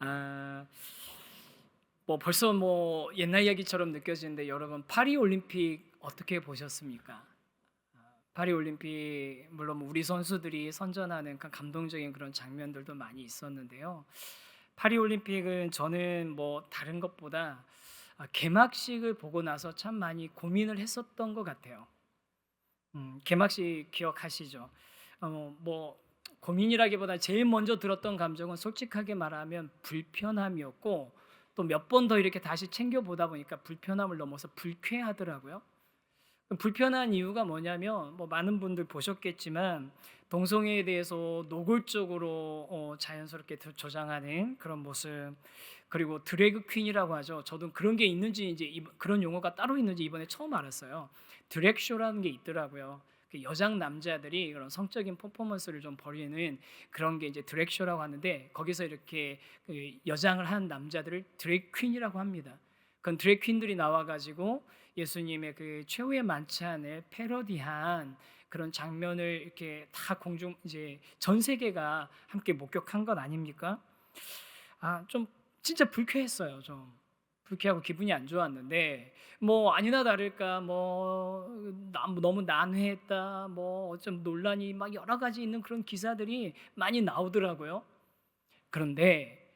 아, 벌써 옛날 이야기처럼 느껴지는데 여러분 파리 올림픽 어떻게 보셨습니까? 파리 올림픽 물론 우리 선수들이 선전하는 감동적인 그런 장면들도 많이 있었는데요. 파리 올림픽은 저는 다른 것보다 개막식을 보고 나서 참 많이 고민을 했었던 것 같아요. 개막식 기억하시죠? 고민이라기보다 제일 먼저 들었던 감정은 솔직하게 말하면 불편함이었고, 또 몇 번 더 이렇게 다시 챙겨 보다 보니까 불편함을 넘어서 불쾌하더라고요. 불편한 이유가 뭐냐면 많은 분들 보셨겠지만 동성애에 대해서 노골적으로 자연스럽게 조장하는 그런 모습, 그리고 드래그 퀸이라고 하죠. 저도 그런 게 있는지 이제 그런 용어가 따로 있는지 이번에 처음 알았어요. 드래그 쇼라는 게 있더라고요. 그 여장 남자들이 그런 성적인 퍼포먼스를 좀 벌이는 그런 게 이제 드래그 쇼라고 하는데, 거기서 이렇게 그 여장을 한 남자들을 드래그 퀸이라고 합니다. 그건 드래그 퀸들이 나와가지고 예수님의 그 최후의 만찬을 패러디한 그런 장면을 이렇게 다 공중 이제 전 세계가 함께 목격한 것 아닙니까? 좀 진짜 불쾌했어요. 좀 불쾌하고 기분이 안 좋았는데, 아니나 다를까 너무 난해했다, 좀 논란이 막 여러 가지 있는 그런 기사들이 많이 나오더라고요. 그런데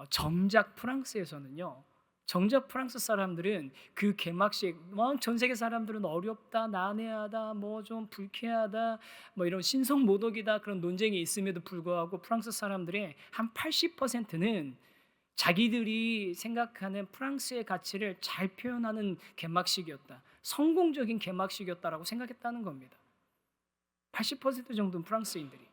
정작 프랑스에서는요, 정작 프랑스 사람들은 그 개막식 전 세계 사람들은 어렵다, 난해하다, 좀 불쾌하다, 이런 신성모독이다 그런 논쟁이 있음에도 불구하고 프랑스 사람들의 한 80%는 자기들이 생각하는 프랑스의 가치를 잘 표현하는 개막식이었다, 성공적인 개막식이었다라고 생각했다는 겁니다. 80% 정도는 프랑스인들이.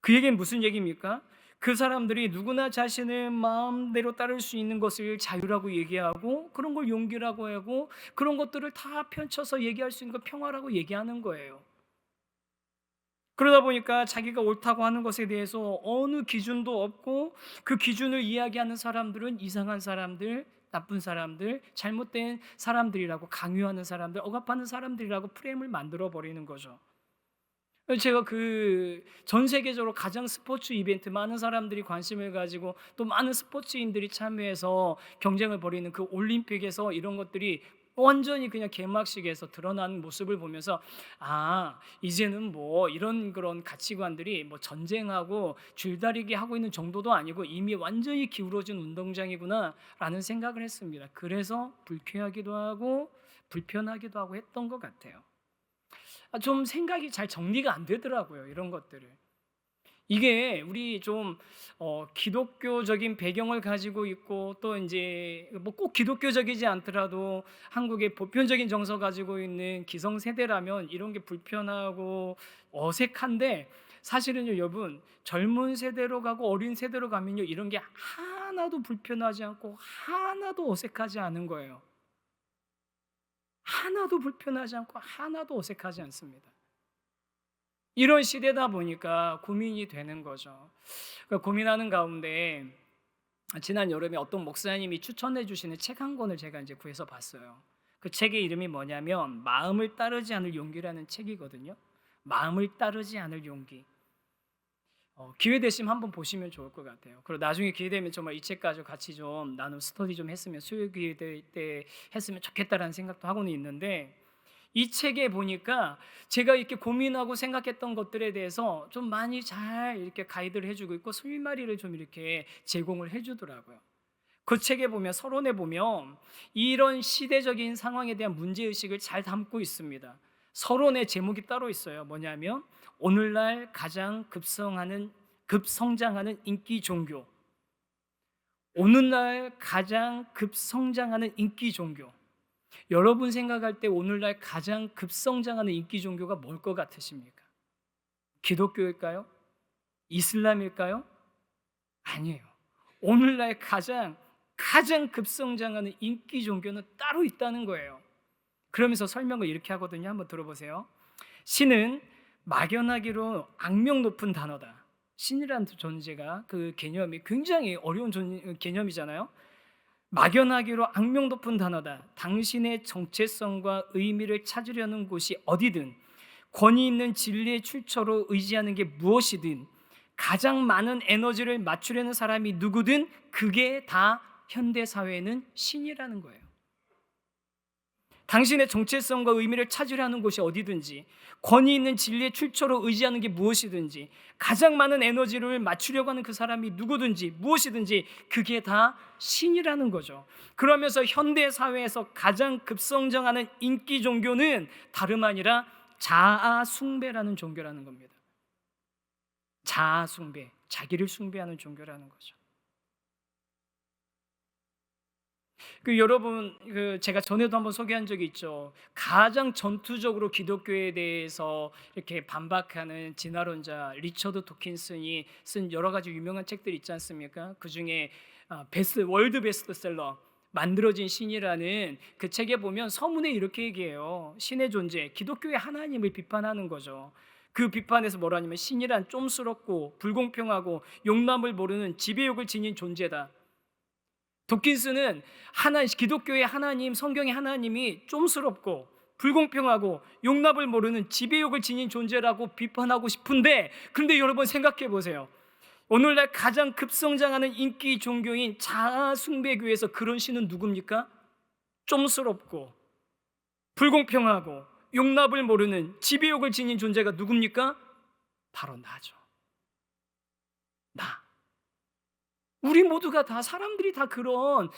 그 얘기는 무슨 얘기입니까? 그 사람들이 누구나 자신의 마음대로 따를 수 있는 것을 자유라고 얘기하고, 그런 걸 용기라고 하고, 그런 것들을 다 펼쳐서 얘기할 수 있는 걸 평화라고 얘기하는 거예요. 그러다 보니까 자기가 옳다고 하는 것에 대해서 어느 기준도 없고, 그 기준을 이야기하는 사람들은 이상한 사람들, 나쁜 사람들, 잘못된 사람들이라고, 강요하는 사람들, 억압하는 사람들이라고 프레임을 만들어 버리는 거죠. 제가 그 전 세계적으로 가장 스포츠 이벤트, 많은 사람들이 관심을 가지고 또 많은 스포츠인들이 참여해서 경쟁을 벌이는 그 올림픽에서 이런 것들이 완전히 그냥 개막식에서 드러나는 모습을 보면서, 이제는 이런 그런 가치관들이 전쟁하고 줄다리기 하고 있는 정도도 아니고 이미 완전히 기울어진 운동장이구나라는 생각을 했습니다. 그래서 불쾌하기도 하고 불편하기도 하고 했던 것 같아요. 좀 생각이 잘 정리가 안 되더라고요, 이런 것들을. 이게 우리 좀 기독교적인 배경을 가지고 있고, 또 이제 꼭 기독교적이지 않더라도 한국의 보편적인 정서 가지고 있는 기성세대라면 이런 게 불편하고 어색한데, 사실은요 여러분, 젊은 세대로 가고 어린 세대로 가면요 이런 게 하나도 불편하지 않고 하나도 어색하지 않은 거예요. 하나도 불편하지 않고 하나도 어색하지 않습니다. 이런 시대다 보니까 고민이 되는 거죠. 고민하는 가운데 지난 여름에 어떤 목사님이 추천해 주시는 책 한 권을 제가 이제 구해서 봤어요. 그 책의 이름이 뭐냐면 마음을 따르지 않을 용기라는 책이거든요. 마음을 따르지 않을 용기. 기회 되시면 한번 보시면 좋을 것 같아요. 그리고 나중에 기회 되면 정말 이 책 가지고 같이 좀 나눠 스터디 좀 했으면, 수요 기회 때 했으면 좋겠다라는 생각도 하고는 있는데, 이 책에 보니까 제가 이렇게 고민하고 생각했던 것들에 대해서 좀 많이 잘 이렇게 가이드를 해주고 있고, 실마리를 좀 이렇게 제공을 해주더라고요. 그 책에 보면, 서론에 보면 이런 시대적인 상황에 대한 문제의식을 잘 담고 있습니다. 서론의 제목이 따로 있어요. 뭐냐면 오늘날 가장 급성장하는 인기 종교. 오늘날 가장 급성장하는 인기 종교. 여러분 생각할 때 오늘날 가장 급성장하는 인기 종교가 뭘 것 같으십니까? 기독교일까요? 이슬람일까요? 아니에요. 오늘날 가장 급성장하는 인기 종교는 따로 있다는 거예요. 그러면서 설명을 이렇게 하거든요. 한번 들어보세요. 신은 막연하기로 악명 높은 단어다. 신이라는 존재가, 그 개념이 굉장히 어려운 개념이잖아요. 막연하기로 악명 높은 단어다. 당신의 정체성과 의미를 찾으려는 곳이 어디든, 권위 있는 진리의 출처로 의지하는 게 무엇이든 가장 많은 에너지를 맞추려는 사람이 누구든 그게 다 현대 사회는 신이라는 거예요. 당신의 정체성과 의미를 찾으려는 곳이 어디든지, 권위 있는 진리의 출처로 의지하는 게 무엇이든지, 가장 많은 에너지를 맞추려고 하는 그 사람이 누구든지 무엇이든지 그게 다 신이라는 거죠. 그러면서 현대 사회에서 가장 급성장하는 인기 종교는 다름 아니라 자아 숭배라는 종교라는 겁니다. 자아 숭배, 자기를 숭배하는 종교라는 거죠. 여러분, 제가 전에도 한번 소개한 적이 있죠. 가장 전투적으로 기독교에 대해서 이렇게 반박하는 진화론자 리처드 도킨슨이 쓴 여러 가지 유명한 책들 있지 않습니까? 그 중에 월드 베스트셀러 만들어진 신이라는 그 책에 보면 서문에 이렇게 얘기해요. 신의 존재, 기독교의 하나님을 비판하는 거죠. 그 비판에서 뭐라냐면 신이란 쫌스럽고 불공평하고 용납을 모르는 지배욕을 지닌 존재다. 도킨스는 기독교의 하나님, 성경의 하나님이 쫌스럽고 불공평하고 용납을 모르는 지배욕을 지닌 존재라고 비판하고 싶은데, 그런데 여러분 생각해 보세요. 오늘날 가장 급성장하는 인기 종교인 자아 숭배교에서 그런 신은 누굽니까? 쫌스럽고 불공평하고 용납을 모르는 지배욕을 지닌 존재가 누굽니까? 바로 나죠. 나. 우리 모두가 다, 사람들이 다 그런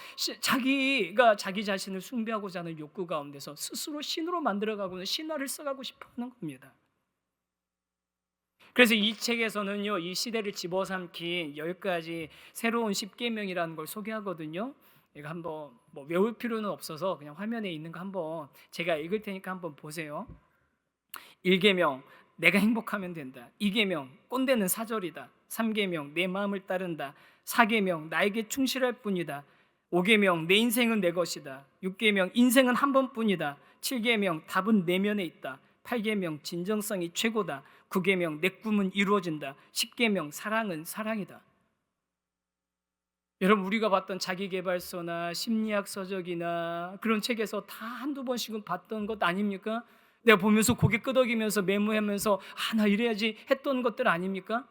자기가 자기 자신을 숭배하고자 하는 욕구 가운데서 스스로 신으로 만들어가고는 신화를 써가고 싶어하는 겁니다. 그래서 이 책에서는요, 이 시대를 집어삼킨 10가지 새로운 십계명이라는 걸 소개하거든요. 이거 한번 외울 필요는 없어서 그냥 화면에 있는 거 한번 제가 읽을 테니까 한번 보세요. 1계명, 내가 행복하면 된다. 2계명, 꼰대는 사절이다. 3계명, 내 마음을 따른다. 4계명, 나에게 충실할 뿐이다. 5계명, 내 인생은 내 것이다. 6계명, 인생은 한 번뿐이다. 7계명, 답은 내면에 있다. 8계명, 진정성이 최고다. 9계명, 내 꿈은 이루어진다. 10계명, 사랑은 사랑이다. 여러분, 우리가 봤던 자기계발서나 심리학 서적이나 그런 책에서 다 한두 번씩은 봤던 것 아닙니까? 내가 보면서 고개 끄덕이면서 메모하면서 나 이래야지 했던 것들 아닙니까?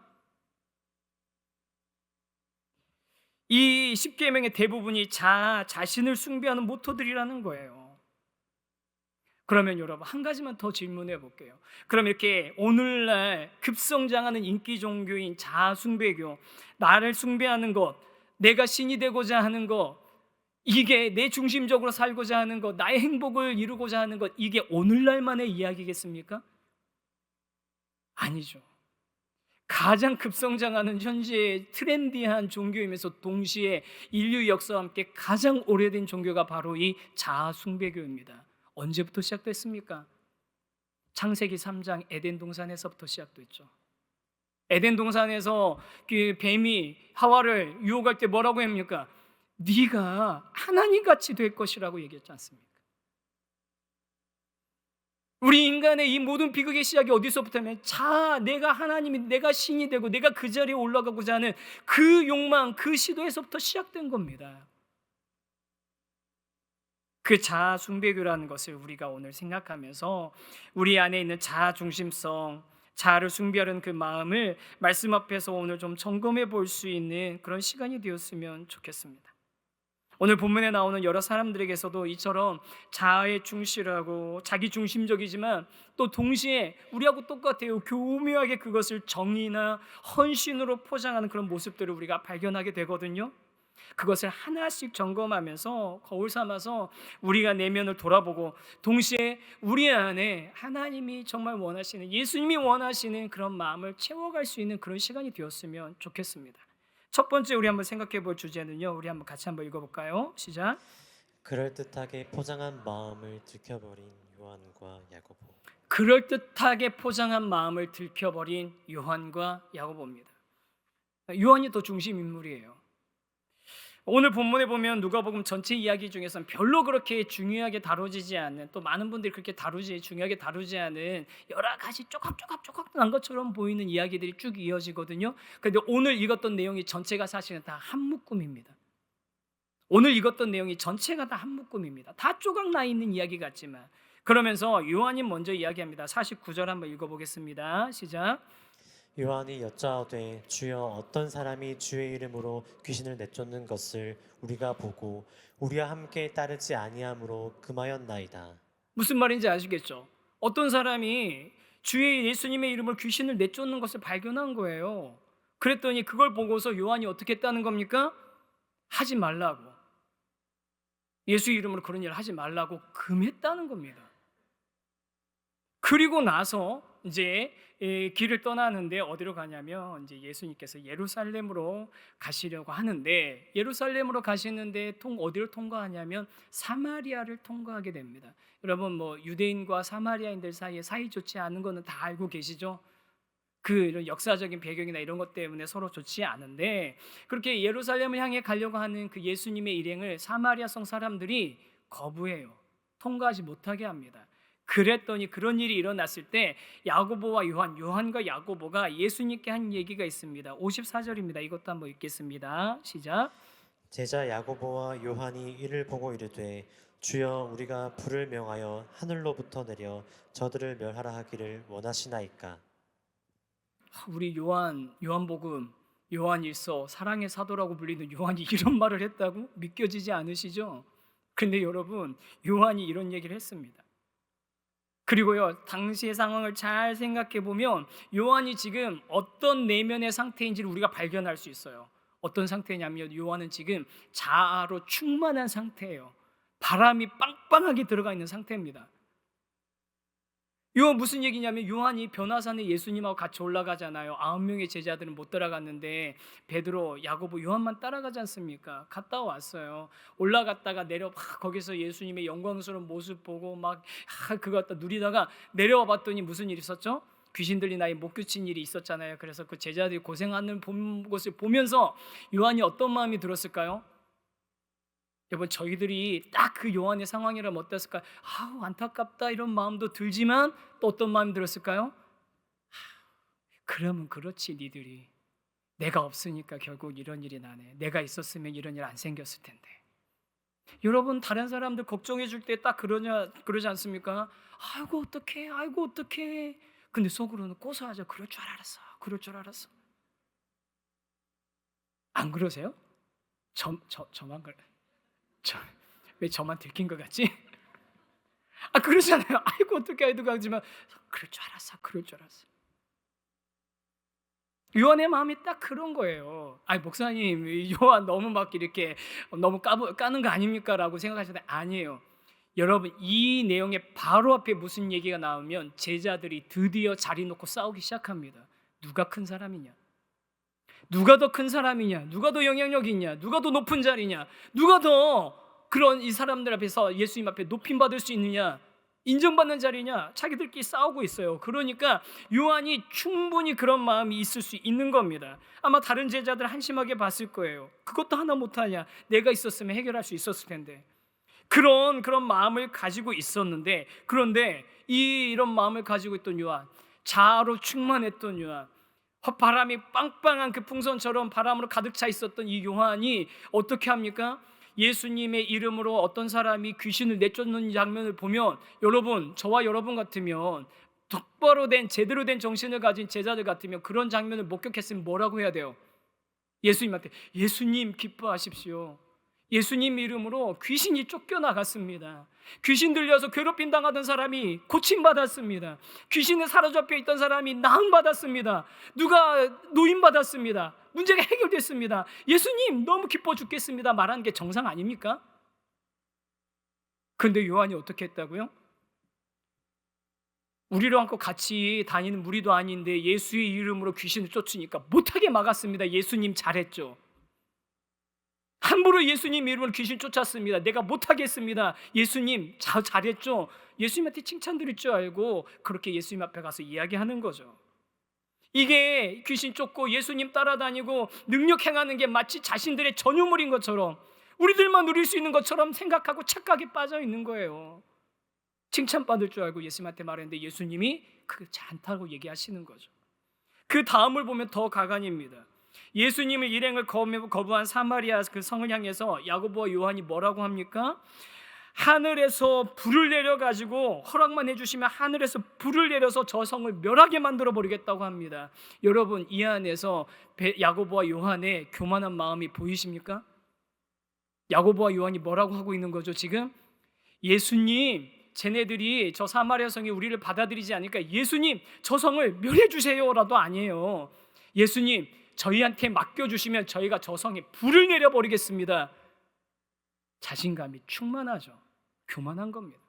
이 10계명의 대부분이 자신을 숭배하는 모토들이라는 거예요. 그러면 여러분, 한 가지만 더 질문해 볼게요. 그럼 이렇게 오늘날 급성장하는 인기 종교인 자아 숭배교, 나를 숭배하는 것, 내가 신이 되고자 하는 것, 이게 내 중심적으로 살고자 하는 것, 나의 행복을 이루고자 하는 것, 이게 오늘날만의 이야기겠습니까? 아니죠. 가장 급성장하는 현재의 트렌디한 종교이면서 동시에 인류 역사와 함께 가장 오래된 종교가 바로 이 자아 숭배교입니다. 언제부터 시작됐습니까? 창세기 3장 에덴 동산에서부터 시작됐죠. 에덴 동산에서 그 뱀이 하와를 유혹할 때 뭐라고 합니까? 네가 하나님같이 될 것이라고 얘기했지 않습니까? 우리 인간의 이 모든 비극의 시작이 어디서부터냐면 내가 하나님이, 내가 신이 되고 내가 그 자리에 올라가고자 하는 그 욕망, 그 시도에서부터 시작된 겁니다. 그 자아 숭배교라는 것을 우리가 오늘 생각하면서 우리 안에 있는 자아 중심성, 자아를 숭배하는 그 마음을 말씀 앞에서 오늘 좀 점검해 볼 수 있는 그런 시간이 되었으면 좋겠습니다. 오늘 본문에 나오는 여러 사람들에게서도 이처럼 자아에 충실하고 자기 중심적이지만 또 동시에 우리하고 똑같아요. 교묘하게 그것을 정의나 헌신으로 포장하는 그런 모습들을 우리가 발견하게 되거든요. 그것을 하나씩 점검하면서 거울 삼아서 우리가 내면을 돌아보고 동시에 우리 안에 하나님이 정말 원하시는, 예수님이 원하시는 그런 마음을 채워갈 수 있는 그런 시간이 되었으면 좋겠습니다. 첫 번째 우리 한번 생각해 볼 주제는요, 우리 한번 같이 한번 읽어볼까요? 시작. 그럴듯하게 포장한 마음을 들켜버린 요한과 야고보. 그럴듯하게 포장한 마음을 들켜버린 요한과 야고보입니다. 요한이 더 중심 인물이에요. 오늘 본문에 보면 누가복음 전체 이야기 중에서는 별로 그렇게 중요하게 다뤄지지 않는, 또 많은 분들이 그렇게 중요하게 다루지 않은 여러 가지 조각조각난 것처럼 보이는 이야기들이 쭉 이어지거든요. 그런데 오늘 읽었던 내용이 전체가 사실은 다 한 묶음입니다. 오늘 읽었던 내용이 전체가 다 한 묶음입니다. 다 조각나 있는 이야기 같지만, 그러면서 요한이 먼저 이야기합니다. 49절 한번 읽어보겠습니다. 시작. 요한이 여짜오되 주여 어떤 사람이 주의 이름으로 귀신을 내쫓는 것을 우리가 보고 우리와 함께 따르지 아니함으로 금하였나이다. 무슨 말인지 아시겠죠? 어떤 사람이 주의 예수님의 이름으로 귀신을 내쫓는 것을 발견한 거예요. 그랬더니 그걸 보고서 요한이 어떻게 했다는 겁니까? 하지 말라고. 예수 이름으로 그런 일을 하지 말라고 금했다는 겁니다. 그리고 나서 이제 길을 떠나는데 어디로 가냐면 이제 예수님께서 예루살렘으로 가시려고 하는데, 예루살렘으로 가시는데 어디를 통과하냐면 사마리아를 통과하게 됩니다. 여러분 뭐 유대인과 사마리아인들 사이에 사이 좋지 않은 거는 다 알고 계시죠? 그 이런 역사적인 배경이나 이런 것 때문에 서로 좋지 않은데, 그렇게 예루살렘을 향해 가려고 하는 그 예수님의 일행을 사마리아 성 사람들이 거부해요. 통과하지 못하게 합니다. 그랬더니 그런 일이 일어났을 때 야고보와 요한과 야고보가 예수님께 한 얘기가 있습니다. 54절입니다. 이것도 한번 읽겠습니다. 시작. 제자 야고보와 요한이 이를 보고 이르되 주여 우리가 불을 명하여 하늘로부터 내려 저들을 멸하라 하기를 원하시나이까. 우리 요한복음, 요한일서, 사랑의 사도라고 불리는 요한이 이런 말을 했다고 믿겨지지 않으시죠? 근데 여러분, 요한이 이런 얘기를 했습니다. 그리고요, 당시의 상황을 잘 생각해 보면 요한이 지금 어떤 내면의 상태인지를 우리가 발견할 수 있어요. 어떤 상태냐면 요한은 지금 자아로 충만한 상태예요. 바람이 빵빵하게 들어가 있는 상태입니다. 이거 무슨 얘기냐면 요한이 변화산에 예수님하고 같이 올라가잖아요. 9명의 제자들은 못 따라갔는데 베드로, 야고보, 요한만 따라가지 않습니까? 갔다 왔어요. 올라갔다가 거기서 예수님의 영광스러운 모습 보고 그거 갖다 누리다가 내려와 봤더니 무슨 일이 있었죠? 귀신 들린 아이 못 고친 일이 있었잖아요. 그래서 그 제자들이 고생하는 것을 보면서 요한이 어떤 마음이 들었을까요? 여러분, 저희들이 딱 그 요한의 상황이라면 어땠을까요? 아우 안타깝다 이런 마음도 들지만 또 어떤 마음이 들었을까요? 그러면 그렇지, 니들이 내가 없으니까 결국 이런 일이 나네. 내가 있었으면 이런 일 안 생겼을 텐데. 여러분, 다른 사람들 걱정해 줄 때 딱 그러지 않습니까? 아이고 어떡해. 근데 속으로는 고소하죠. 그럴 줄 알았어. 안 그러세요? 저만 그래. 왜 저만 들킨 것 같지? 그러잖아요. 아이고 어떻게 해도 가지만 그럴 줄 알았어. 요한의 마음이 딱 그런 거예요. 목사님 요한 너무 막 이렇게 너무 까는 거 아닙니까? 라고 생각하시는데 아니에요. 여러분, 이 내용의 바로 앞에 무슨 얘기가 나오면 제자들이 드디어 자리 놓고 싸우기 시작합니다. 누가 큰 사람이냐? 누가 더 큰 사람이냐? 누가 더 영향력 있냐? 누가 더 높은 자리냐? 누가 더 그런 이 사람들 앞에서 예수님 앞에 높임받을 수 있느냐? 인정받는 자리냐? 자기들끼리 싸우고 있어요. 그러니까 요한이 충분히 그런 마음이 있을 수 있는 겁니다. 아마 다른 제자들 한심하게 봤을 거예요. 그것도 하나 못하냐? 내가 있었으면 해결할 수 있었을 텐데. 그런 마음을 가지고 있었는데, 그런데 이런 마음을 가지고 있던 요한, 자아로 충만했던 요한, 바람이 빵빵한 그 풍선처럼 바람으로 가득 차 있었던 이 요한이 어떻게 합니까? 예수님의 이름으로 어떤 사람이 귀신을 내쫓는 장면을 보면, 여러분, 저와 여러분 같으면, 똑바로 된 제대로 된 정신을 가진 제자들 같으면 그런 장면을 목격했으면 뭐라고 해야 돼요? 예수님한테 예수님 기뻐하십시오. 예수님 이름으로 귀신이 쫓겨나갔습니다. 귀신 들려서 괴롭힘 당하던 사람이 고침받았습니다. 귀신에 사로잡혀 있던 사람이 나음받았습니다. 누가 노임받았습니다. 문제가 해결됐습니다. 예수님 너무 기뻐 죽겠습니다. 말하는 게 정상 아닙니까? 그런데 요한이 어떻게 했다고요? 우리로 함께 같이 다니는 무리도 아닌데 예수의 이름으로 귀신을 쫓으니까 못하게 막았습니다. 예수님 잘했죠. 함부로 예수님 이름으로 귀신 쫓았습니다. 내가 못하겠습니다. 예수님 잘했죠. 예수님한테 칭찬 드릴 줄 알고 그렇게 예수님 앞에 가서 이야기하는 거죠. 이게 귀신 쫓고 예수님 따라다니고 능력 행하는 게 마치 자신들의 전유물인 것처럼, 우리들만 누릴 수 있는 것처럼 생각하고 착각에 빠져 있는 거예요. 칭찬받을 줄 알고 예수님한테 말했는데 예수님이 그렇지 않다고 얘기하시는 거죠. 그 다음을 보면 더 가관입니다. 예수님의 일행을 거부한 사마리아 그 성을 향해서 야고보와 요한이 뭐라고 합니까? 하늘에서 불을 내려가지고 허락만 해주시면 하늘에서 불을 내려서 저 성을 멸하게 만들어 버리겠다고 합니다. 여러분, 이 안에서 야고보와 요한의 교만한 마음이 보이십니까? 야고보와 요한이 뭐라고 하고 있는 거죠 지금? 예수님, 쟤네들이 저 사마리아 성이 우리를 받아들이지 않으니까 예수님 저 성을 멸해 주세요라도 아니에요. 예수님 저희한테 맡겨주시면 저희가 저 성에 불을 내려버리겠습니다. 자신감이 충만하죠. 교만한 겁니다.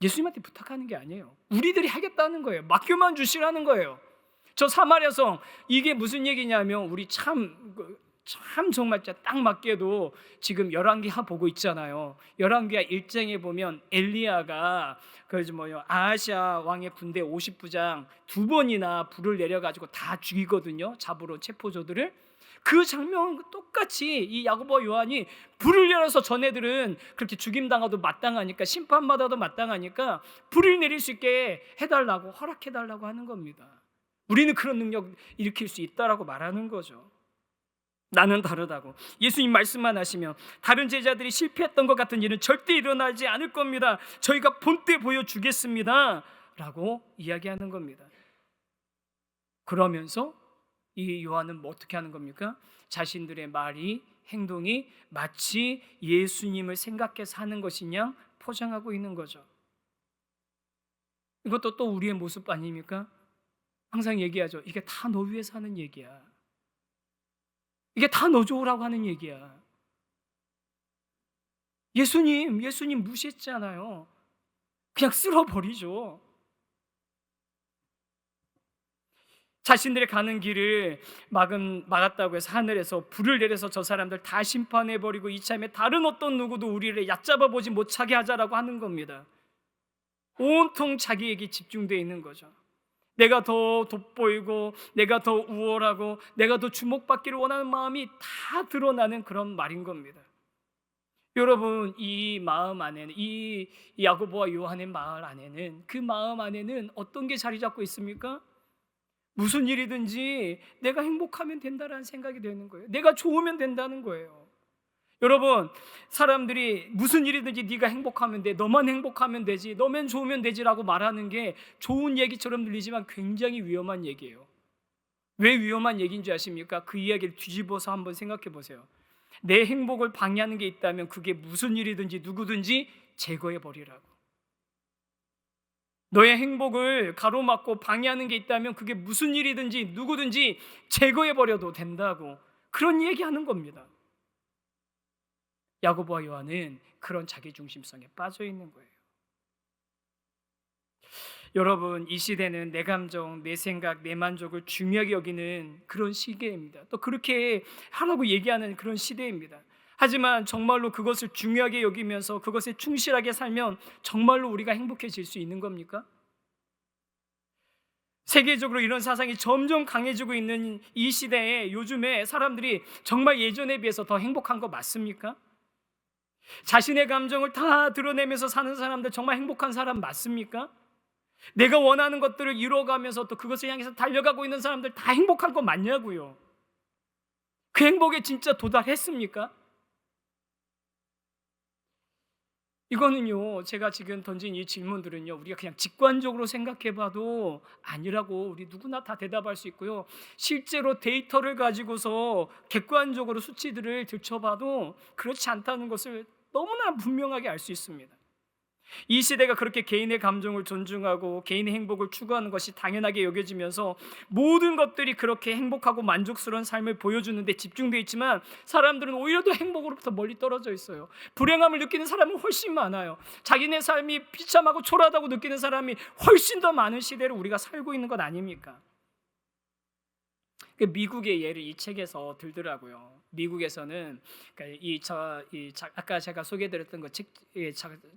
예수님한테 부탁하는 게 아니에요. 우리들이 하겠다는 거예요. 맡겨만 주시라는 거예요. 저 사마리아 성, 이게 무슨 얘기냐면 우리 참 정말 딱 맞게도 지금 열왕기하 보고 있잖아요. 열왕기하 1장에 보면 엘리야가 아하시아 왕의 군대 50부장 2번이나 불을 내려가지고 다 죽이거든요. 잡으러 체포조들을. 그 장면 똑같이 이 야고보와 요한이 불을 내려서 전애들은 그렇게 죽임당하도 마땅하니까, 심판받아도 마땅하니까 불을 내릴 수 있게 해달라고, 허락해달라고 하는 겁니다. 우리는 그런 능력 일으킬 수 있다라고 말하는 거죠. 나는 다르다고. 예수님 말씀만 하시면 다른 제자들이 실패했던 것 같은 일은 절대 일어나지 않을 겁니다. 저희가 본때 보여주겠습니다 라고 이야기하는 겁니다. 그러면서 이 요한은 어떻게 하는 겁니까? 자신들의 말이, 행동이 마치 예수님을 생각해서 하는 것이냐 포장하고 있는 거죠. 이것도 또 우리의 모습 아닙니까? 항상 얘기하죠. 이게 다 너 위해서 하는 얘기야. 이게 다 너 좋으라고 하는 얘기야. 예수님 무시했잖아요. 그냥 쓸어버리죠. 자신들의 가는 길을 막았다고 해서 하늘에서 불을 내려서 저 사람들 다 심판해버리고 이참에 다른 어떤 누구도 우리를 얕잡아보지 못하게 하자라고 하는 겁니다. 온통 자기에게 집중되어 있는 거죠. 내가 더 돋보이고 내가 더 우월하고 내가 더 주목받기를 원하는 마음이 다 드러나는 그런 말인 겁니다. 여러분, 이 마음 안에는, 이 야고보와 요한의 마음 안에는, 그 마음 안에는 어떤 게 자리 잡고 있습니까? 무슨 일이든지 내가 행복하면 된다라는 생각이 되는 거예요. 내가 좋으면 된다는 거예요. 여러분, 사람들이 무슨 일이든지 네가 행복하면 돼, 너만 행복하면 되지, 너만 좋으면 되지라고 말하는 게 좋은 얘기처럼 들리지만 굉장히 위험한 얘기예요. 왜 위험한 얘기인 줄 아십니까? 그 이야기를 뒤집어서 한번 생각해 보세요. 내 행복을 방해하는 게 있다면 그게 무슨 일이든지 누구든지 제거해 버리라고. 너의 행복을 가로막고 방해하는 게 있다면 그게 무슨 일이든지 누구든지 제거해 버려도 된다고, 그런 얘기하는 겁니다. 야고보와 요한은 그런 자기중심성에 빠져 있는 거예요. 여러분, 이 시대는 내 감정, 내 생각, 내 만족을 중요하게 여기는 그런 시대입니다. 또 그렇게 하라고 얘기하는 그런 시대입니다. 하지만 정말로 그것을 중요하게 여기면서 그것에 충실하게 살면 정말로 우리가 행복해질 수 있는 겁니까? 세계적으로 이런 사상이 점점 강해지고 있는 이 시대에 요즘에 사람들이 정말 예전에 비해서 더 행복한 거 맞습니까? 자신의 감정을 다 드러내면서 사는 사람들 정말 행복한 사람 맞습니까? 내가 원하는 것들을 이루어가면서 또 그것을 향해서 달려가고 있는 사람들 다 행복한 거 맞냐고요? 그 행복에 진짜 도달했습니까? 이거는요, 제가 지금 던진 이 질문들은요, 우리가 그냥 직관적으로 생각해봐도 아니라고 우리 누구나 다 대답할 수 있고요, 실제로 데이터를 가지고서 객관적으로 수치들을 들춰봐도 그렇지 않다는 것을 너무나 분명하게 알 수 있습니다. 이 시대가 그렇게 개인의 감정을 존중하고 개인의 행복을 추구하는 것이 당연하게 여겨지면서 모든 것들이 그렇게 행복하고 만족스러운 삶을 보여주는데 집중되어 있지만 사람들은 오히려 더 행복으로부터 멀리 떨어져 있어요. 불행함을 느끼는 사람은 훨씬 많아요. 자기네 삶이 비참하고 초라하다고 느끼는 사람이 훨씬 더 많은 시대를 우리가 살고 있는 것 아닙니까? 미국의 예를 이 책에서 들더라고요. 미국에서는 아까 제가 소개해드렸던 그 책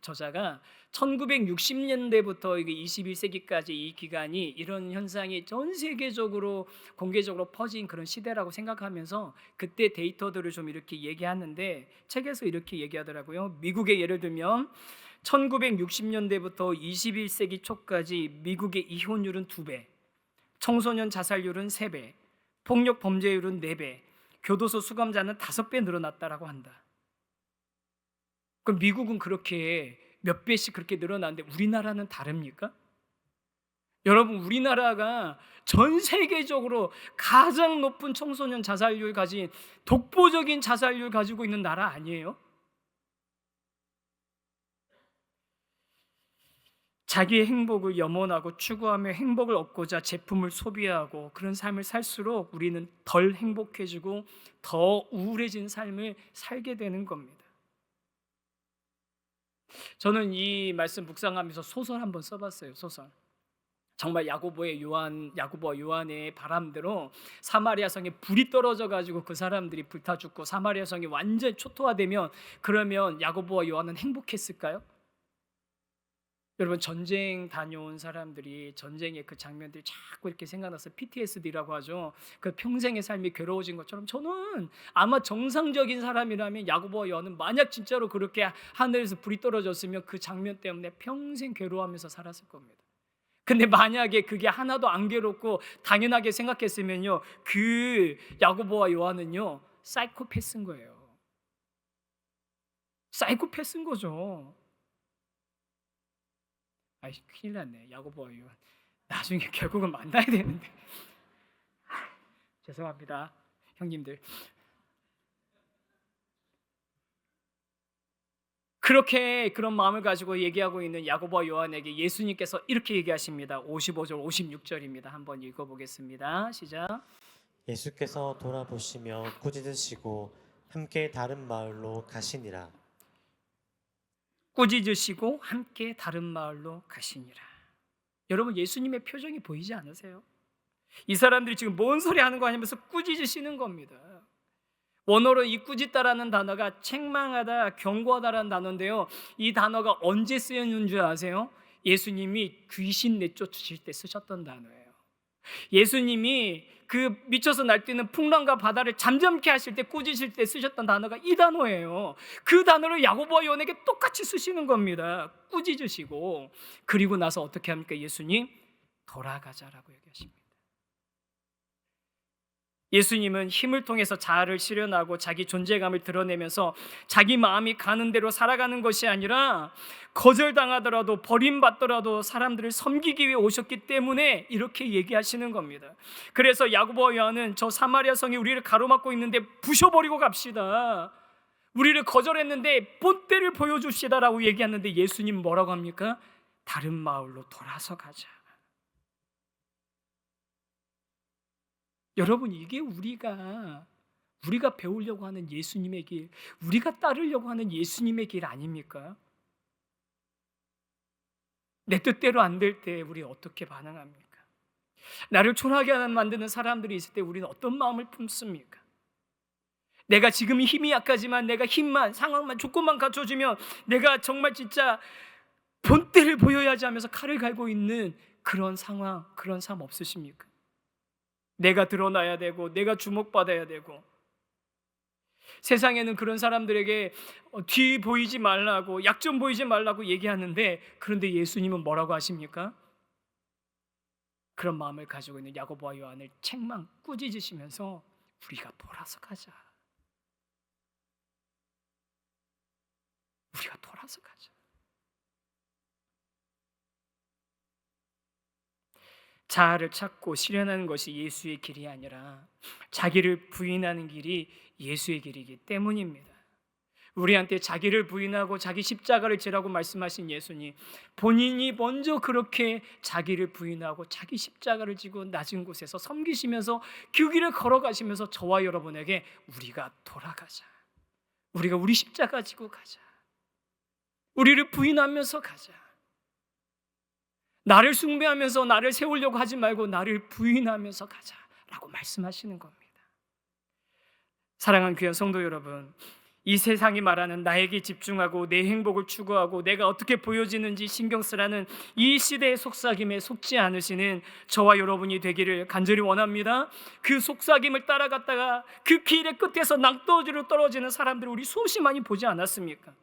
저자가 1960년대부터 21세기까지 이 기간이 이런 현상이 전 세계적으로 공개적으로 퍼진 그런 시대라고 생각하면서 그때 데이터들을 좀 이렇게 얘기하는데 책에서 이렇게 얘기하더라고요. 미국의 예를 들면 1960년대부터 21세기 초까지 미국의 이혼율은 2배, 청소년 자살률은 3배, 폭력 범죄율은 4배, 교도소 수감자는 5배 늘어났다라고 한다. 그럼 미국은 그렇게 몇 배씩 그렇게 늘어나는데 우리나라는 다릅니까? 여러분, 우리나라가 전 세계적으로 가장 높은 청소년 자살률 가진 독보적인 자살률 가지고 있는 나라 아니에요? 자기의 행복을 염원하고 추구하며 행복을 얻고자 제품을 소비하고 그런 삶을 살수록 우리는 덜 행복해지고 더 우울해진 삶을 살게 되는 겁니다. 저는 이 말씀 묵상하면서 소설 한번 써봤어요. 소설. 정말 야고보와 요한의 바람대로 사마리아 성에 불이 떨어져 가지고 그 사람들이 불타 죽고 사마리아 성이 완전 초토화되면, 그러면 야고보와 요한은 행복했을까요? 여러분, 전쟁 다녀온 사람들이 전쟁의 그 장면들이 자꾸 이렇게 생각나서 PTSD라고 하죠. 그 평생의 삶이 괴로워진 것처럼 저는 아마 정상적인 사람이라면 야고보와 요한은 만약 진짜로 그렇게 하늘에서 불이 떨어졌으면 그 장면 때문에 평생 괴로워하면서 살았을 겁니다. 근데 만약에 그게 하나도 안 괴롭고 당연하게 생각했으면요, 그 야고보와 요한은요 사이코패스인 거예요. 사이코패스인 거죠. 아이, 큰일 났네. 야고보와 요한 나중에 결국은 만나야 되는데. 죄송합니다, 형님들. 그렇게 그런 마음을 가지고 얘기하고 있는 야고보와 요한에게 예수님께서 이렇게 얘기하십니다. 55절 56절입니다. 한번 읽어보겠습니다. 시작. 예수께서 돌아보시며 꾸짖으시고 함께 다른 마을로 가시니라. 꾸짖으시고 함께 다른 마을로 가시니라. 여러분, 예수님의 표정이 보이지 않으세요? 이 사람들이 지금 뭔 소리 하는 거 아니면서 꾸짖으시는 겁니다. 원어로 이 꾸짖다라는 단어가 책망하다, 경고하다라는 단어인데요, 이 단어가 언제 쓰였는 줄 아세요? 예수님이 귀신 내쫓으실 때 쓰셨던 단어예요. 예수님이 그 미쳐서 날뛰는 풍랑과 바다를 잠잠케 하실 때, 꾸짖으실 때 쓰셨던 단어가 이 단어예요. 그 단어를 야고보와 요한에게 똑같이 쓰시는 겁니다. 꾸짖으시고, 그리고 나서 어떻게 합니까? 예수님, 돌아가자라고 얘기하십니다. 예수님은 힘을 통해서 자아를 실현하고 자기 존재감을 드러내면서 자기 마음이 가는 대로 살아가는 것이 아니라 거절당하더라도 버림받더라도 사람들을 섬기기 위해 오셨기 때문에 이렇게 얘기하시는 겁니다. 그래서 야고보와 요한은 저 사마리아 성이 우리를 가로막고 있는데 부셔버리고 갑시다, 우리를 거절했는데 본때를 보여줍시다라고 얘기하는데 예수님 뭐라고 합니까? 다른 마을로 돌아서 가자. 여러분, 이게 우리가 배우려고 하는 예수님의 길, 우리가 따르려고 하는 예수님의 길 아닙니까? 내 뜻대로 안 될 때 우리 어떻게 반응합니까? 나를 초라하게 만드는 사람들이 있을 때 우리는 어떤 마음을 품습니까? 내가 지금 힘이 약하지만 내가 힘만, 상황만 조금만 갖춰주면 내가 정말 진짜 본때를 보여야지 하면서 칼을 갈고 있는 그런 상황, 그런 삶 없으십니까? 내가 드러나야 되고 내가 주목받아야 되고, 세상에는 그런 사람들에게 뒤 보이지 말라고, 약점 보이지 말라고 얘기하는데, 그런데 예수님은 뭐라고 하십니까? 그런 마음을 가지고 있는 야고보와 요한을 책망, 꾸짖으시면서 우리가 돌아서 가자, 우리가 돌아서 가자. 자아를 찾고 실현하는 것이 예수의 길이 아니라 자기를 부인하는 길이 예수의 길이기 때문입니다. 우리한테 자기를 부인하고 자기 십자가를 지라고 말씀하신 예수님, 본인이 먼저 그렇게 자기를 부인하고 자기 십자가를 지고 낮은 곳에서 섬기시면서 그 길을 걸어가시면서 저와 여러분에게 우리가 돌아가자, 우리가 우리 십자가 지고 가자, 우리를 부인하면서 가자, 나를 숭배하면서 나를 세우려고 하지 말고 나를 부인하면서 가자라고 말씀하시는 겁니다. 사랑하는 귀한 성도 여러분, 이 세상이 말하는 나에게 집중하고 내 행복을 추구하고 내가 어떻게 보여지는지 신경 쓰라는 이 시대의 속삭임에 속지 않으시는 저와 여러분이 되기를 간절히 원합니다. 그 속삭임을 따라갔다가 그 길의 끝에서 낭떠러지로 떨어지는 사람들을 우리 수없이 많이 보지 않았습니까?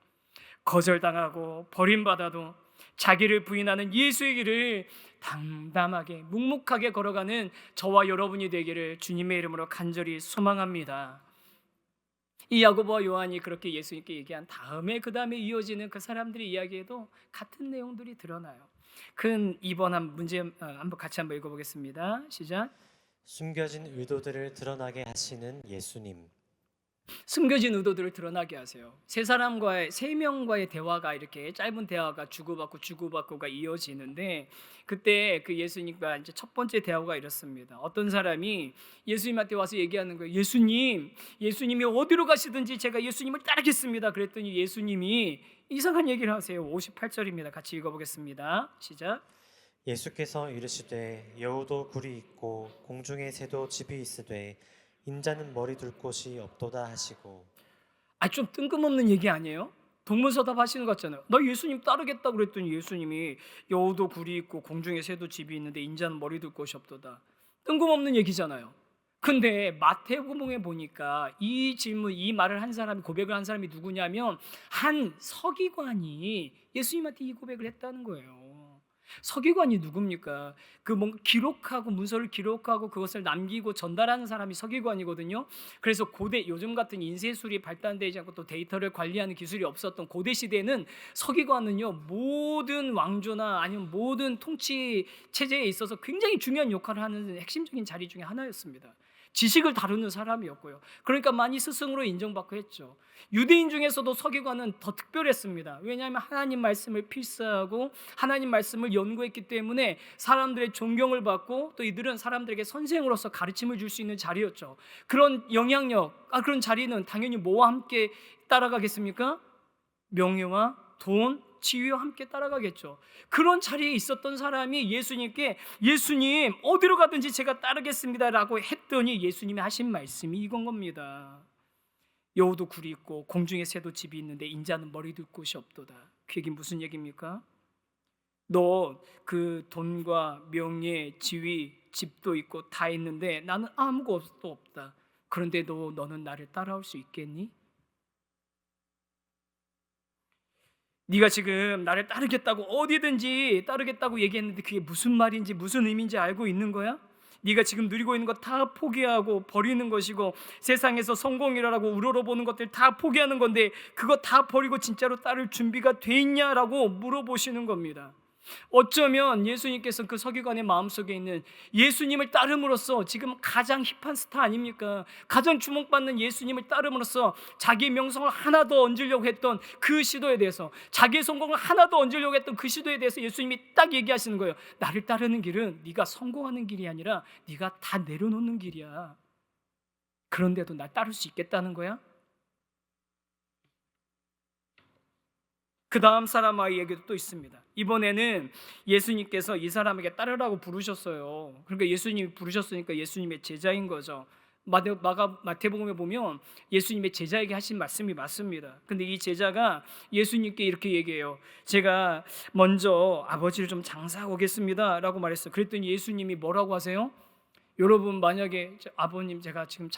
거절당하고 버림받아도 자기를 부인하는 예수의 길을 담담하게 묵묵하게 걸어가는 저와 여러분이 되기를 주님의 이름으로 간절히 소망합니다. 이 야고보와 요한이 그렇게 예수님께 얘기한 다음에 그 다음에 이어지는 그 사람들의 이야기에도 같은 내용들이 드러나요. 큰 2번 한 문제 한번 같이 한번 읽어보겠습니다. 시작. 숨겨진 의도들을 드러나게 하시는 예수님. 숨겨진 의도들을 드러나게 하세요. 세 명과의 대화가 이렇게 짧은 대화가 주고받고가 이어지는데 그때 그 예수님과 이제 첫 번째 대화가 이렇습니다. 어떤 사람이 예수님한테 와서 얘기하는 거예요. 예수님이 어디로 가시든지 제가 예수님을 따르겠습니다. 그랬더니 예수님이 이상한 얘기를 하세요. 58절입니다. 같이 읽어보겠습니다. 시작. 예수께서 이르시되 여우도 굴이 있고 공중의 새도 집이 있으되 인자는 머리 둘 곳이 없도다 하시고. 좀 뜬금없는 얘기 아니에요? 동문서답 하시는 것 같잖아요. 나 예수님 따르겠다고 그랬더니 예수님이 여우도 굴이 있고 공중에 새도 집이 있는데 인자는 머리 둘 곳이 없도다. 뜬금없는 얘기잖아요. 근데 마태복음에 보니까 이 질문, 이 말을 한 사람이, 고백을 한 사람이 누구냐면 한 서기관이 예수님한테 이 고백을 했다는 거예요. 서기관이 누굽니까? 뭔가 기록하고 문서를 기록하고 그것을 남기고 전달하는 사람이 서기관이거든요. 그래서 고대, 요즘 같은 인쇄술이 발달되지 않고 또 데이터를 관리하는 기술이 없었던 고대 시대에는 서기관은요, 모든 왕조나 아니면 모든 통치 체제에 있어서 굉장히 중요한 역할을 하는 핵심적인 자리 중에 하나였습니다. 지식을 다루는 사람이었고요. 그러니까 많이 스승으로 인정받고 했죠. 유대인 중에서도 서기관은 더 특별했습니다. 왜냐하면 하나님 말씀을 필사하고 하나님 말씀을 연구했기 때문에 사람들의 존경을 받고 또 이들은 사람들에게 선생으로서 가르침을 줄 수 있는 자리였죠. 그런 영향력, 그런 자리는 당연히 뭐와 함께 따라가겠습니까? 명예와 돈, 지위와 함께 따라가겠죠. 그런 자리에 있었던 사람이 예수님께 예수님 어디로 가든지 제가 따르겠습니다 라고 했더니 예수님이 하신 말씀이 이건 겁니다. 여우도 굴이 있고 공중에 새도 집이 있는데 인자는 머리 둘 곳이 없도다. 그 얘기 무슨 얘기입니까? 너 그 돈과 명예, 지위, 집도 있고 다 있는데 나는 아무것도 없다. 그런데 너는 나를 따라올 수 있겠니? 네가 지금 나를 따르겠다고 어디든지 따르겠다고 얘기했는데 그게 무슨 말인지 무슨 의미인지 알고 있는 거야? 네가 지금 누리고 있는 거 다 포기하고 버리는 것이고 세상에서 성공이라고 우러러보는 것들 다 포기하는 건데 그거 다 버리고 진짜로 따를 준비가 돼 있냐라고 물어보시는 겁니다. 어쩌면 예수님께서 그 서기관의 마음속에 있는 예수님을 따름으로써 지금 가장 힙한 스타 아닙니까? 가장 주목받는 예수님을 따름으로써 자기의 명성을 하나 더 얹으려고 했던 그 시도에 대해서, 자기의 성공을 하나 더 얹으려고 했던 그 시도에 대해서 예수님이 딱 얘기하시는 거예요. 나를 따르는 길은 네가 성공하는 길이 아니라 네가 다 내려놓는 길이야. 그런데도 날 따를 수 있겠다는 거야? 그 다음 사람의 얘기도 또 있습니다. 이번에는 예수님께서 이 사람에게 따르라고 부르셨어요. 그러니까 예수님이 부르셨으니까 예수님의 제자인 거죠. 마태복음에 보면 예수님의 제자에게 하신 말씀이 맞습니다. 근데 이 제자가 예수님께 이렇게 얘기해요. 제가 먼저 아버지를 좀 장사하고 오겠습니다 라고 말했어요. 그랬더니 예수님이 뭐라고 하세요? 여러분 만약에 아버님 제가 지금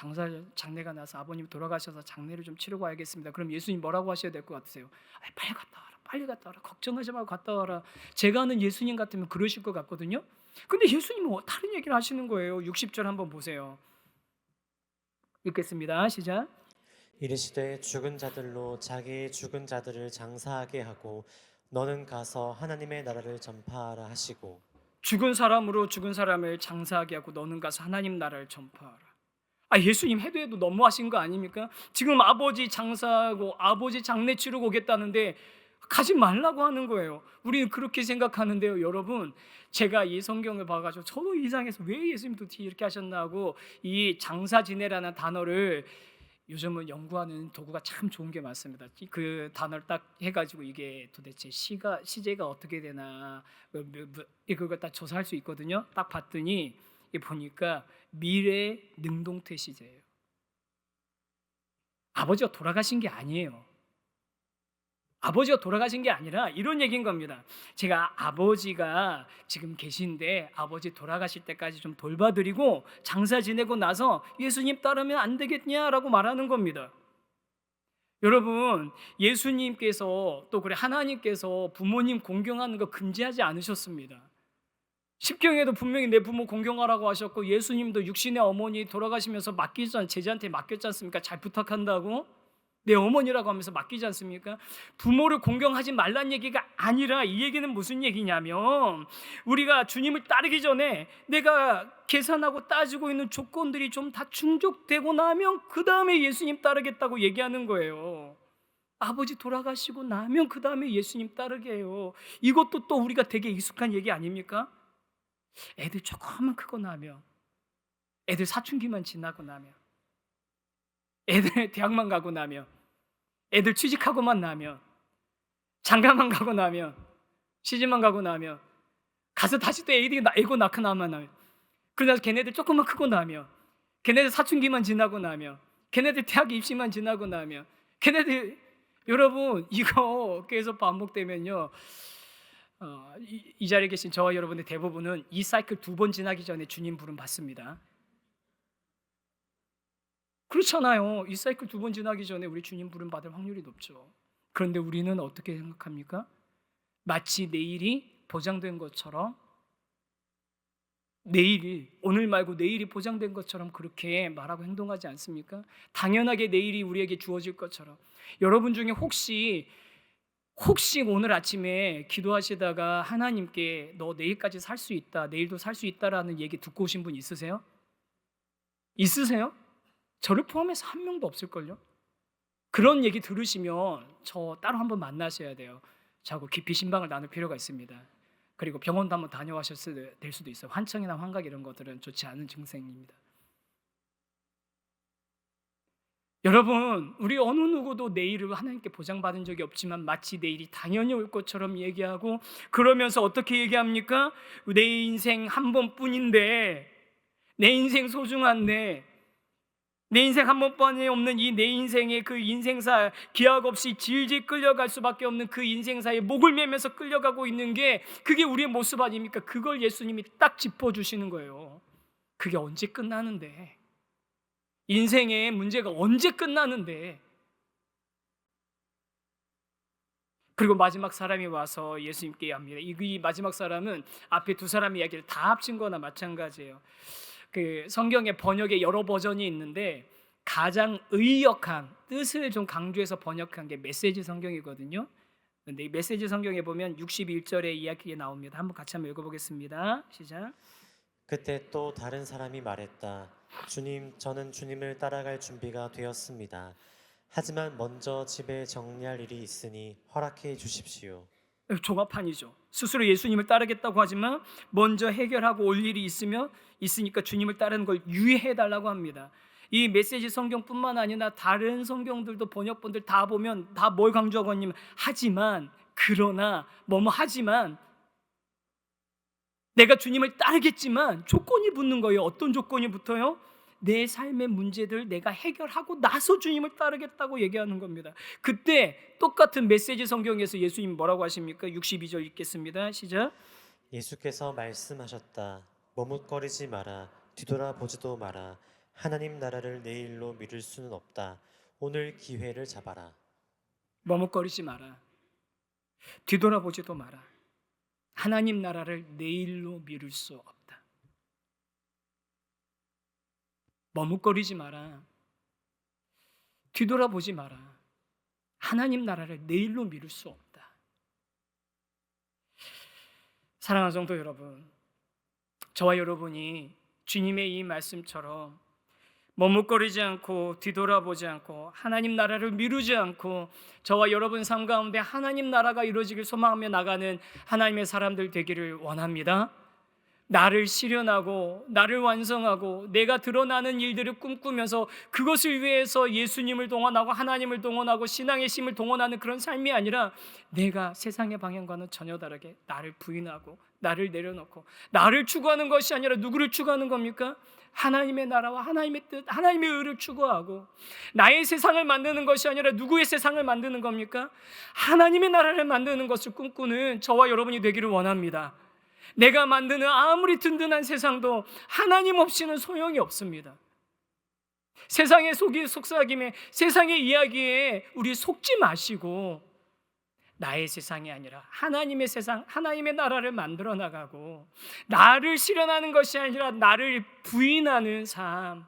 장례가 나서 아버님 돌아가셔서 장례를 좀 치르고 와야겠습니다. 그럼 예수님 뭐라고 하셔야 될 것 같으세요? 빨리 갔다 와라. 빨리 갔다 와라. 걱정하지 말고 갔다 와라. 제가 아는 예수님 같으면 그러실 것 같거든요. 근데 예수님은 다른 얘기를 하시는 거예요. 60절 한번 보세요. 읽겠습니다. 시작. 이르시되 죽은 자들로 자기의 죽은 자들을 장사하게 하고 너는 가서 하나님의 나라를 전파하라 하시고. 죽은 사람으로 죽은 사람을 장사하게 하고 너는 가서 하나님 나라를 전파하라. 예수님 해도 너무하신 거 아닙니까? 지금 아버지 장사하고 아버지 장례 치르고 오겠다는데 가지 말라고 하는 거예요. 우리는 그렇게 생각하는데요, 여러분. 제가 이 성경을 봐가지고 저도 이상해서 왜 예수님 도대체 이렇게 하셨나 하고 이 장사 지내라는 단어를 요즘은 연구하는 도구가 참 좋은 게 많습니다. 그 단어를 딱 해가지고 이게 도대체 시제가 어떻게 되나 이걸 딱 조사할 수 있거든요. 딱 봤더니 보니까 미래 능동태 시제예요. 아버지가 돌아가신 게 아니에요. 아버지가 돌아가신 게 아니라 이런 얘기인 겁니다. 제가 아버지가 지금 계신데 아버지 돌아가실 때까지 좀 돌봐드리고 장사 지내고 나서 예수님 따르면 안 되겠냐라고 말하는 겁니다. 여러분, 예수님께서 또 그래 하나님께서 부모님 공경하는 거 금지하지 않으셨습니다. 십경에도 분명히 내 부모 공경하라고 하셨고 예수님도 육신의 어머니 돌아가시면서 제자한테 맡겼지 않습니까? 잘 부탁한다고. 내 어머니라고 하면서 맡기지 않습니까? 부모를 공경하지 말란 얘기가 아니라 이 얘기는 무슨 얘기냐면 우리가 주님을 따르기 전에 내가 계산하고 따지고 있는 조건들이 좀 다 충족되고 나면 그 다음에 예수님 따르겠다고 얘기하는 거예요. 아버지 돌아가시고 나면 그 다음에 예수님 따르게 해요. 이것도 또 우리가 되게 익숙한 얘기 아닙니까? 애들 조금만 크고 나면, 애들 사춘기만 지나고 나면, 애들 대학만 가고 나면, 애들 취직하고만 나면, 장가만 가고 나면, 시집만 가고 나면, 가서 다시 또 애고 낳고 나면, 그러다 걔네들 조금만 크고 나면, 걔네들 사춘기만 지나고 나면, 걔네들 대학 입시만 지나고 나면, 걔네들 여러분 이거 계속 반복되면요, 이 자리에 계신 저와 여러분의 대부분은 이 사이클 2번 지나기 전에 주님 부름 받습니다. 그렇잖아요. 이 사이클 2번 지나기 전에 우리 주님 부름 받을 확률이 높죠. 그런데 우리는 어떻게 생각합니까? 마치 내일이 보장된 것처럼, 내일이, 오늘 말고 내일이 보장된 것처럼 그렇게 말하고 행동하지 않습니까? 당연하게 내일이 우리에게 주어질 것처럼. 여러분 중에 혹시 오늘 아침에 기도하시다가 하나님께 너 내일까지 살 수 있다, 내일도 살 수 있다라는 얘기 듣고 오신 분 있으세요? 있으세요? 저를 포함해서 한 명도 없을걸요? 그런 얘기 들으시면 저 따로 한번 만나셔야 돼요. 저하고 깊이 신방을 나눌 필요가 있습니다. 그리고 병원도 한번 다녀가셨을 될 수도 있어요. 환청이나 환각 이런 것들은 좋지 않은 증상입니다. 여러분, 우리 어느 누구도 내일을 하나님께 보장받은 적이 없지만 마치 내일이 당연히 올 것처럼 얘기하고, 그러면서 어떻게 얘기합니까? 내 인생 한 번뿐인데, 내 인생 소중한데, 내 인생 한 번뿐이 없는 이 내 인생의 그 인생사, 기약 없이 질질 끌려갈 수밖에 없는 그 인생사에 목을 매면서 끌려가고 있는 게 그게 우리의 모습 아닙니까? 그걸 예수님이 딱 짚어주시는 거예요. 그게 언제 끝나는데? 인생의 문제가 언제 끝나는데? 그리고 마지막 사람이 와서 예수님께 합니다. 이 마지막 사람은 앞에 두 사람의 이야기를 다 합친 거나 마찬가지예요. 그 성경의 번역에 여러 버전이 있는데 가장 의역한 뜻을 좀 강조해서 번역한 게 메시지 성경이거든요. 근데 이 메시지 성경에 보면 61절의 이야기가 나옵니다. 한번 같이 한번 읽어보겠습니다. 시작. 그때 또 다른 사람이 말했다. 주님, 저는 주님을 따라갈 준비가 되었습니다. 하지만 먼저 집에 정리할 일이 있으니 허락해 주십시오. 종합판이죠. 스스로 예수님을 따르겠다고 하지만 먼저 해결하고 올 일이 있으니까 주님을 따르는 걸 유예해 달라고 합니다. 이 메시지 성경뿐만 아니라 다른 성경들도 번역본들 다 보면 다 뭘 강조하고 있냐면 하지만, 그러나, 하지만 내가 주님을 따르겠지만 조건이 붙는 거예요. 어떤 조건이 붙어요? 내 삶의 문제들 내가 해결하고 나서 주님을 따르겠다고 얘기하는 겁니다. 그때 똑같은 메시지 성경에서 예수님 뭐라고 하십니까? 62절 읽겠습니다. 시작. 예수께서 말씀하셨다. 머뭇거리지 마라. 뒤돌아보지도 마라. 하나님 나라를 내일로 미룰 수는 없다. 오늘 기회를 잡아라. 머뭇거리지 마라. 뒤돌아보지도 마라. 하나님 나라를 내일로 미룰 수 없다. 머뭇거리지 마라. 뒤돌아보지 마라. 하나님 나라를 내일로 미룰 수 없다. 사랑하는 성도 여러분, 저와 여러분이 주님의 이 말씀처럼 머뭇거리지 않고 뒤돌아보지 않고 하나님 나라를 미루지 않고 저와 여러분 삶 가운데 하나님 나라가 이루어지길 소망하며 나가는 하나님의 사람들 되기를 원합니다. 나를 실현하고 나를 완성하고 내가 드러나는 일들을 꿈꾸면서 그것을 위해서 예수님을 동원하고 하나님을 동원하고 신앙의 힘을 동원하는 그런 삶이 아니라 내가 세상의 방향과는 전혀 다르게 나를 부인하고 나를 내려놓고 나를 추구하는 것이 아니라 누구를 추구하는 겁니까? 하나님의 나라와 하나님의 뜻, 하나님의 의를 추구하고 나의 세상을 만드는 것이 아니라 누구의 세상을 만드는 겁니까? 하나님의 나라를 만드는 것을 꿈꾸는 저와 여러분이 되기를 원합니다. 내가 만드는 아무리 든든한 세상도 하나님 없이는 소용이 없습니다. 세상의 속삭임에, 세상의 이야기에 우리 속지 마시고 나의 세상이 아니라 하나님의 세상, 하나님의 나라를 만들어 나가고 나를 실현하는 것이 아니라 나를 부인하는 삶,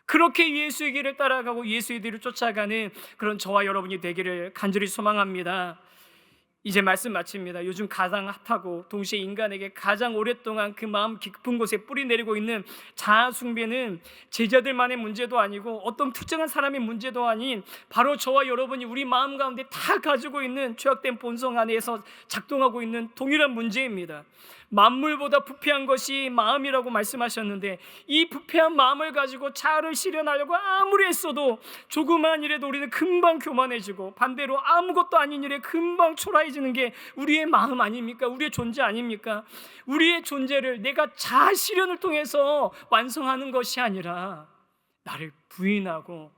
그렇게 예수의 길을 따라가고 예수의 뒤를 쫓아가는 그런 저와 여러분이 되기를 간절히 소망합니다. 이제 말씀 마칩니다. 요즘 가장 핫하고 동시에 인간에게 가장 오랫동안 그 마음 깊은 곳에 뿌리 내리고 있는 자아 숭배는 제자들만의 문제도 아니고 어떤 특정한 사람의 문제도 아닌 바로 저와 여러분이 우리 마음 가운데 다 가지고 있는 죄악된 본성 안에서 작동하고 있는 동일한 문제입니다. 만물보다 부패한 것이 마음이라고 말씀하셨는데 이 부패한 마음을 가지고 자아를 실현하려고 아무리 했어도 조그마한 일에도 우리는 금방 교만해지고 반대로 아무것도 아닌 일에 금방 초라해지는 게 우리의 마음 아닙니까? 우리의 존재 아닙니까? 우리의 존재를 내가 자아 실현을 통해서 완성하는 것이 아니라 나를 부인하고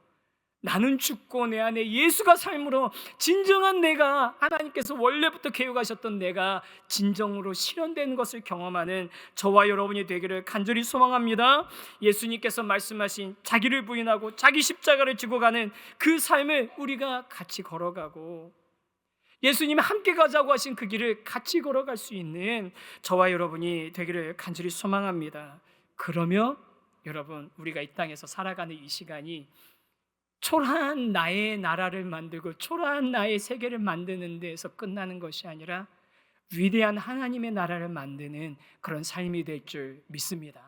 나는 죽고 내 안에 예수가 삶으로 진정한 내가, 하나님께서 원래부터 계획하셨던 내가 진정으로 실현되는 것을 경험하는 저와 여러분이 되기를 간절히 소망합니다. 예수님께서 말씀하신 자기를 부인하고 자기 십자가를 지고 가는 그 삶을 우리가 같이 걸어가고 예수님이 함께 가자고 하신 그 길을 같이 걸어갈 수 있는 저와 여러분이 되기를 간절히 소망합니다. 그러면 여러분, 우리가 이 땅에서 살아가는 이 시간이 초라한 나의 나라를 만들고 초라한 나의 세계를 만드는 데에서 끝나는 것이 아니라 위대한 하나님의 나라를 만드는 그런 삶이 될 줄 믿습니다.